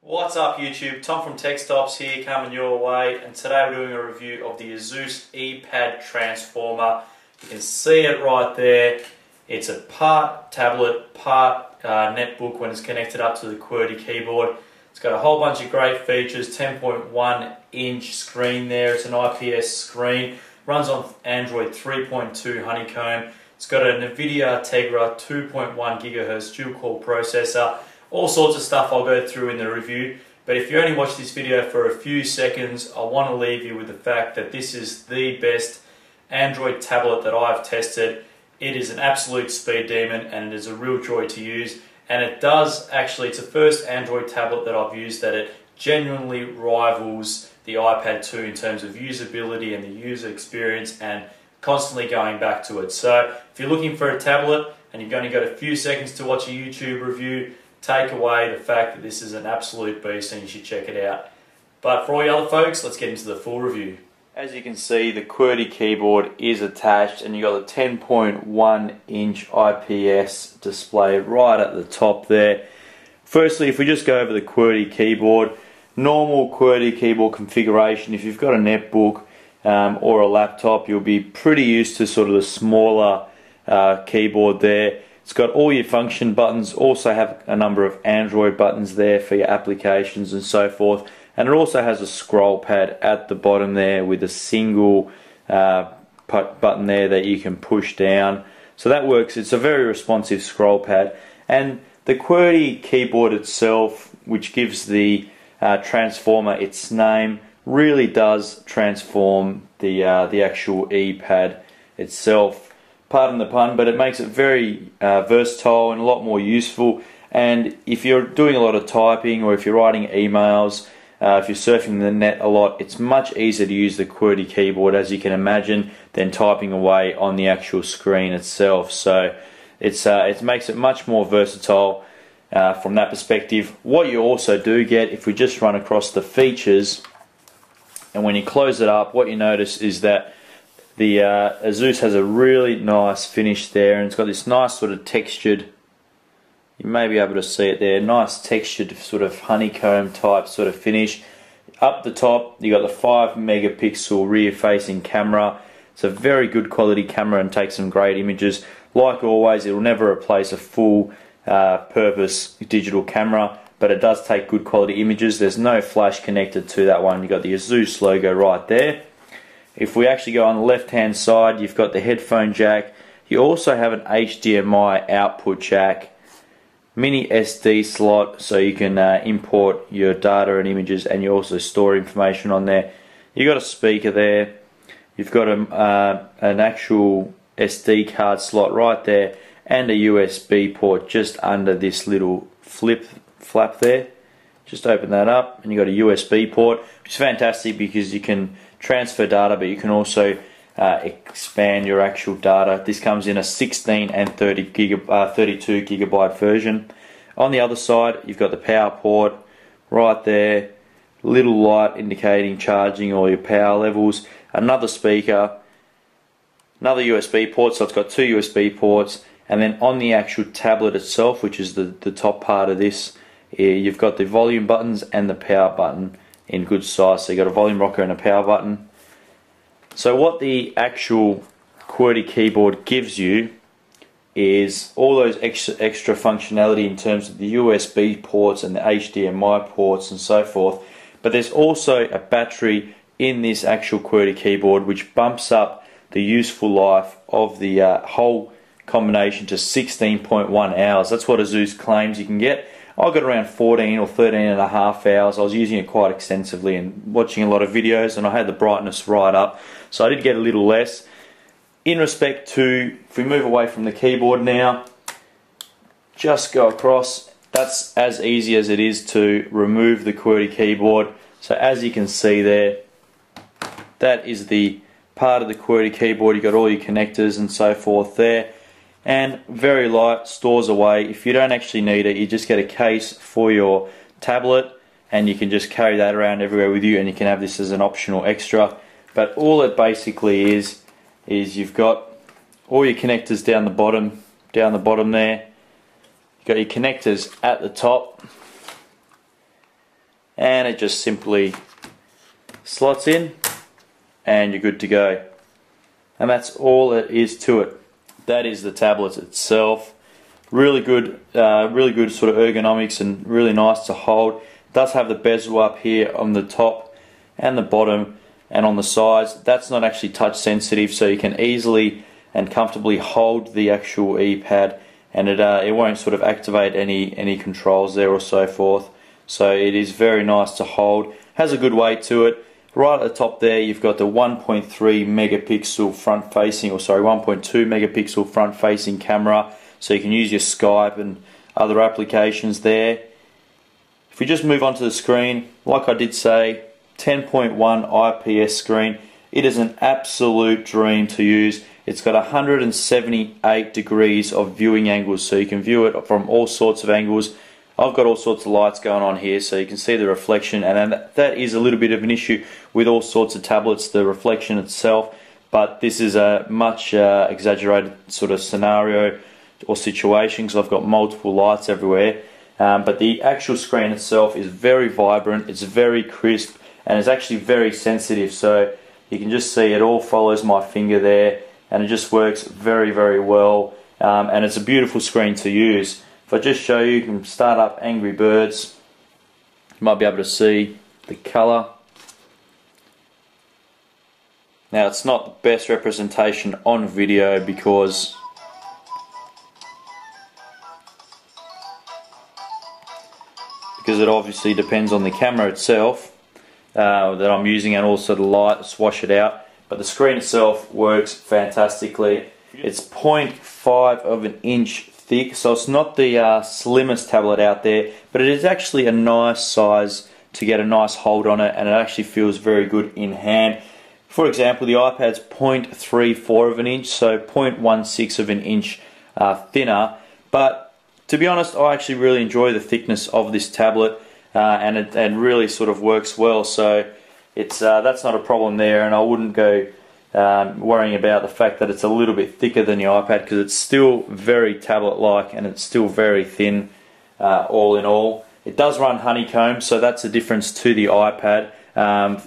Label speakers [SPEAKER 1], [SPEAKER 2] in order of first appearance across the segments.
[SPEAKER 1] What's up YouTube, Tom from Tech Stops here coming your way, and today we're doing a review of the Asus Eee Pad Transformer. You can see it right there. It's a part tablet, part netbook when it's connected up to the QWERTY keyboard. It's got a whole bunch of great features, 10.1 inch screen there, it's an IPS screen, runs on Android 3.2 Honeycomb. It's got a NVIDIA Tegra 2.1 GHz dual-core processor. All sorts of stuff I'll go through in the review, but if you only watch this video for a few seconds, I want to leave you with the fact that this is the best Android tablet that I've tested. It is an absolute speed demon and it is a real joy to use, and it does actually, it's the first Android tablet that I've used that it genuinely rivals the iPad 2 in terms of usability and the user experience, and constantly going back to it. So if you're looking for a tablet and you've only got a few seconds to watch a YouTube review, take away the fact that this is an absolute beast and you should check it out. But for all you other folks, let's get into the full review. As you can see, the QWERTY keyboard is attached and you've got the 10.1 inch IPS display right at the top there. Firstly, if we just go over the QWERTY keyboard, normal QWERTY keyboard configuration, if you've got a netbook or a laptop, you'll be pretty used to sort of the smaller keyboard there. It's got all your function buttons, also have a number of Android buttons there for your applications and so forth, and it also has a scroll pad at the bottom there with a single button there that you can push down. So that works. It's a very responsive scroll pad, and the QWERTY keyboard itself, which gives the Transformer its name, really does transform the actual Eee Pad itself. Pardon the pun, but it makes it very versatile and a lot more useful. And if you're doing a lot of typing, or if you're writing emails, if you're surfing the net a lot, it's much easier to use the QWERTY keyboard, as you can imagine, than typing away on the actual screen itself. So it makes it much more versatile from that perspective. What you also do get, if we just run across the features, and when you close it up, what you notice is that the Asus has a really nice finish there, and it's got this nice sort of textured, you may be able to see it there, nice textured sort of honeycomb type sort of finish. Up the top you got the 5 megapixel rear facing camera. It's a very good quality camera and takes some great images. Like always, it will never replace a full purpose digital camera, but it does take good quality images. There's no flash connected to that one. You've got the Asus logo right there. If we actually go on the left hand side, you've got the headphone jack. You also have an HDMI output jack, mini SD slot, so you can import your data and images, and you also store information on there. You've got a speaker there. You've got an actual SD card slot right there, and a USB port just under this little flap there. Just open that up and you've got a USB port, which is fantastic because you can transfer data, but you can also expand your actual data. This comes in a 16 and 32 gigabyte version. On the other side, you've got the power port right there, little light indicating charging or your power levels, another speaker, another USB port, so it's got 2 USB ports, and then on the actual tablet itself, which is the top part of this, you've got the volume buttons and the power button in good size. So you've got a volume rocker and a power button. So what the actual QWERTY keyboard gives you is all those extra functionality in terms of the USB ports and the HDMI ports and so forth. But there's also a battery in this actual QWERTY keyboard which bumps up the useful life of the whole combination to 16.1 hours. That's what Asus claims you can get. I got around 14 or 13 and a half hours. I was using it quite extensively and watching a lot of videos, and I had the brightness right up, so I did get a little less. In respect to, if we move away from the keyboard now, just go across, that's as easy as it is to remove the QWERTY keyboard. So as you can see there, that is the part of the QWERTY keyboard. You've got all your connectors and so forth there. And very light, stores away. If you don't actually need it, you just get a case for your tablet and you can just carry that around everywhere with you, and you can have this as an optional extra. But all it basically is you've got all your connectors down the bottom there. You've got your connectors at the top, and it just simply slots in and you're good to go. And that's all it is to it. That is the tablet itself. Really good sort of ergonomics and really nice to hold. It does have the bezel up here on the top and the bottom and on the sides. That's not actually touch sensitive, so you can easily and comfortably hold the actual E-Pad, and it won't sort of activate any controls there or so forth. So it is very nice to hold. Has a good weight to it. Right at the top there, you've got the 1.3 megapixel front facing, or sorry, 1.2 megapixel front facing camera, so you can use your Skype and other applications there. If we just move on to the screen, like I did say, 10.1 IPS screen. It is an absolute dream to use. It's got 178 degrees of viewing angles, so you can view it from all sorts of angles. I've got all sorts of lights going on here, so you can see the reflection, and that is a little bit of an issue with all sorts of tablets, the reflection itself, but this is a much exaggerated sort of scenario or situation because I've got multiple lights everywhere. But the actual screen itself is very vibrant, it's very crisp, and it's actually very sensitive, so you can just see it all follows my finger there, and it just works very, very well, and it's a beautiful screen to use. If I just show you, you can start up Angry Birds, you might be able to see the colour. Now it's not the best representation on video because it obviously depends on the camera itself that I'm using, and also the light to wash it out, but the screen itself works fantastically. It's 0.5 of an inch thick, so it's not the slimmest tablet out there, but it is actually a nice size to get a nice hold on it, and it actually feels very good in hand. For example, the iPad's 0.34 of an inch, so 0.16 of an inch thinner, but to be honest, I actually really enjoy the thickness of this tablet, and it really sort of works well, so it's that's not a problem there, and I wouldn't go worrying about the fact that it's a little bit thicker than the iPad, because it's still very tablet-like and it's still very thin all in all. It does run Honeycomb, so that's a difference to the iPad.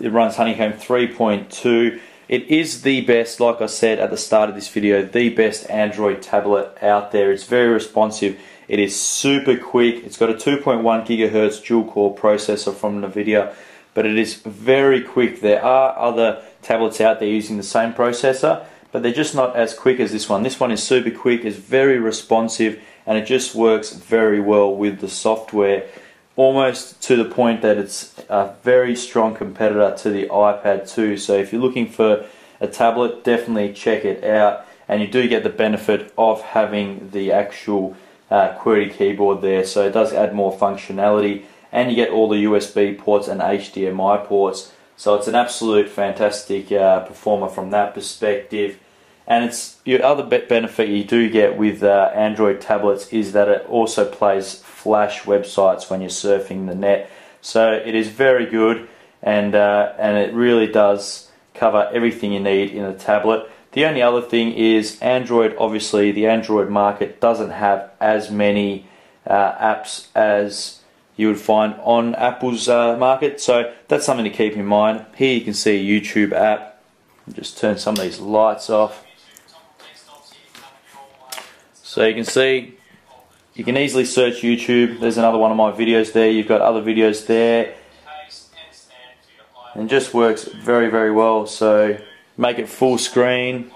[SPEAKER 1] It runs Honeycomb 3.2. It is the best, like I said at the start of this video, the best Android tablet out there. It's very responsive. It is super quick. It's got a 2.1 gigahertz dual-core processor from NVIDIA, but it is very quick. There are other tablets out there using the same processor, but they're just not as quick as this one. This one is super quick, it's very responsive, and it just works very well with the software, almost to the point that it's a very strong competitor to the iPad 2. So if you're looking for a tablet, definitely check it out, and you do get the benefit of having the actual QWERTY keyboard there, so it does add more functionality, and you get all the USB ports and HDMI ports. So it's an absolute fantastic performer from that perspective. And it's your other benefit you do get with Android tablets is that it also plays Flash websites when you're surfing the net. So it is very good, and it really does cover everything you need in a tablet. The only other thing is Android, obviously the Android market doesn't have as many apps as you would find on Apple's market, so that's something to keep in mind. Here you can see a YouTube app. I'll just turn some of these lights off. So you can see, you can easily search YouTube. There's another one of my videos there. You've got other videos there. And it just works very, very well. So make it full screen.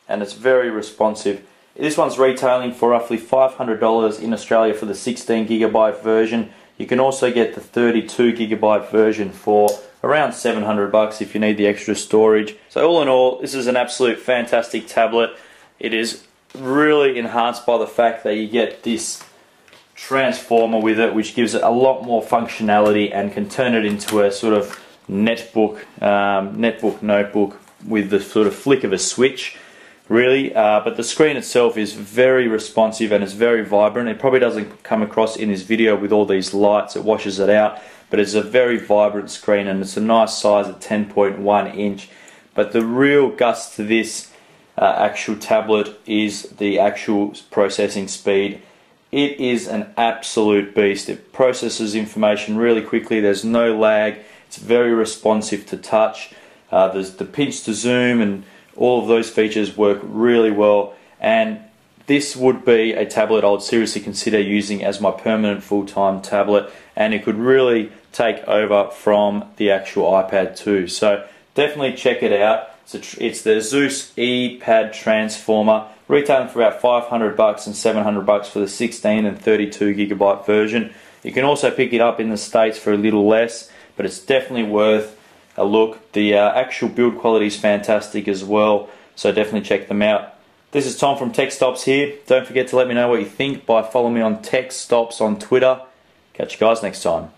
[SPEAKER 1] And it's very responsive. This one's retailing for roughly $500 in Australia for the 16GB version. You can also get the 32GB version for around $700 if you need the extra storage. So all in all, this is an absolute fantastic tablet. It is really enhanced by the fact that you get this transformer with it, which gives it a lot more functionality and can turn it into a sort of notebook with the sort of flick of a switch, really. But the screen itself is very responsive and it's very vibrant. It probably doesn't come across in this video with all these lights, it washes it out, but it's a very vibrant screen and it's a nice size at 10.1 inch. But the real guts to this actual tablet is the actual processing speed. it is an absolute beast. It processes information really quickly. There's no lag. It's very responsive to touch. There's the pinch to zoom, and all of those features work really well. And this would be a tablet I would seriously consider using as my permanent full-time tablet, and it could really take over from the actual iPad 2. So definitely check it out. It's the Asus Eee Pad Transformer, retailing for about $500 and $700 for the 16 and 32 gigabyte version. You can also pick it up in the States for a little less, but it's definitely worth a look. The actual build quality is fantastic as well, so definitely check them out. This is Tom from Tech Stops here. Don't forget to let me know what you think by following me on Tech Stops on Twitter. Catch you guys next time.